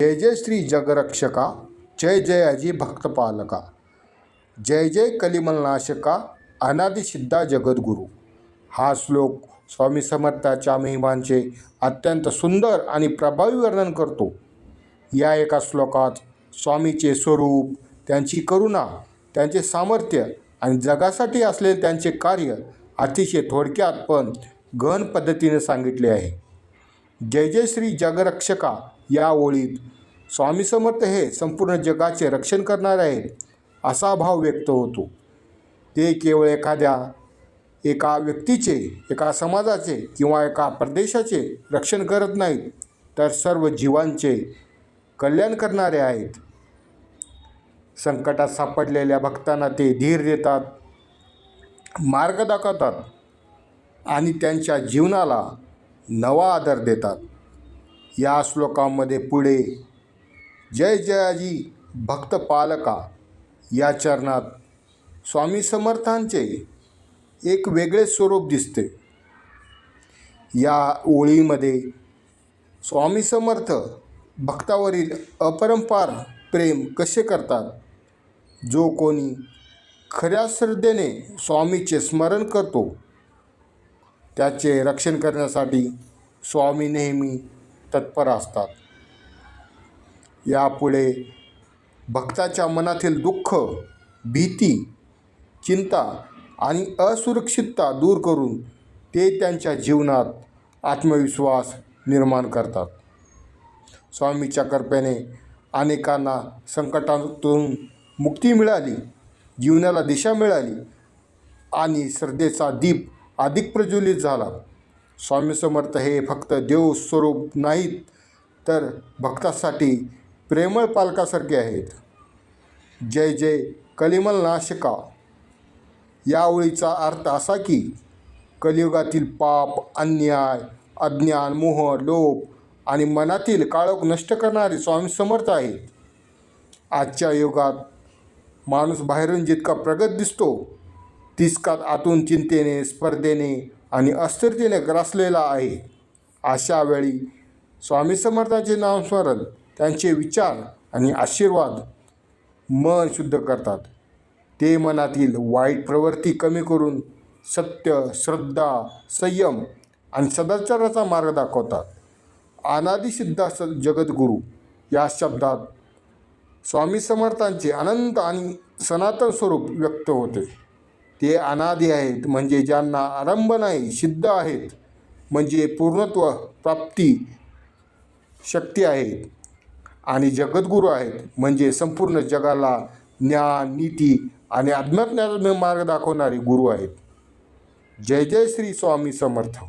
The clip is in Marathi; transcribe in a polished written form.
जय जय श्री जगरक्षका, जय जय अजी भक्तपालका, जय जय कलिमलनाशका, अनादिसिद्धा जगद्गुरू. हा श्लोक स्वामी समर्थाच्या महिमांचे अत्यंत सुंदर आणि प्रभावी वर्णन करतो. या एका श्लोकात स्वामीचे स्वरूप, त्यांची करुणा, त्यांचे सामर्थ्य आणि जगासाठी असलेले त्यांचे कार्य अतिशय थोडक्यात पण गहन पद्धतीने सांगितले आहे. जय जय श्री जगरक्षका या ओळीत स्वामी समर्थ हे संपूर्ण जगाचे रक्षण करणारे आहेत असा भाव व्यक्त होतो. ते केवळ एका व्यक्तीचे, एका समाजाचे किंवा एका प्रदेशाचे रक्षण करत नाहीत, तर सर्व जीवांचे कल्याण करणारे आहेत. संकटात सापडलेल्या भक्तांना ते धीर देतात, मार्ग दाखवतात आणि त्यांच्या जीवनाला नवा आधार देतात. या श्लोकामध्ये पुढे जय जयाजी भक्तपालका या चरणात स्वामी समर्थांचे एक वेगळे स्वरूप दिसते. या ओळीमध्ये स्वामी समर्थ भक्तावरील अपरंपार प्रेम कसे करतात. जो कोणी खऱ्या श्रद्धेने स्वामीचे स्मरण करतो त्याचे रक्षण करण्यासाठी स्वामी नेहमी तत्पर असतात. यापुढे भक्ताच्या मनातील दुःख, भीती, चिंता आणि असुरक्षितता दूर करून ते त्यांच्या जीवनात आत्मविश्वास निर्माण करतात. स्वामीच्या कृपेने अनेकांना संकटातून मुक्ती मिळाली, जीवनाला दिशा मिळाली आणि श्रद्धेचा दीप अधिक प्रज्वलित झाला. स्वामी समर्थ हे फक्त देव स्वरूप नाहीत, तर भक्तासाठी प्रेमळ पालकासारखे आहेत. जय जय कलिमलनाशका या ओळीचा अर्थ असा की कलियुगातील पाप, अन्याय, अज्ञान, मोह, लोभ आणि मनातील काळोख नष्ट करणारे स्वामी समर्थ आहेत. आजच्या युगात माणूस बाहेरून जितका प्रगत दिसतो तितकाच आतून चिंतेने, स्पर्धेने आणि अस्थिरतेने ग्रासलेला आहे. अशा वेळी स्वामी समर्थांचे नामस्मरण, त्यांचे विचार आणि आशीर्वाद मन शुद्ध करतात. ते मनातील वाईट प्रवृत्ती कमी करून सत्य, श्रद्धा, संयम आणि सदाचाराचा मार्ग दाखवतात. अनादिसिद्धा जगद्गुरू या शब्दात स्वामी समर्थांचे अनंत आणि सनातन स्वरूप व्यक्त होते. ते अनादी आहेत म्हणजे ज्यांना आरंभ नाही, सिद्ध आहेत म्हणजे पूर्णत्व प्राप्ती शक्ती आहेत, आणि जगद्गुरू आहेत म्हणजे संपूर्ण जगाला ज्ञान, नीती आणि अध्यात्माचा मार्ग दाखवणारे गुरु आहेत. जय जय श्री स्वामी समर्थ.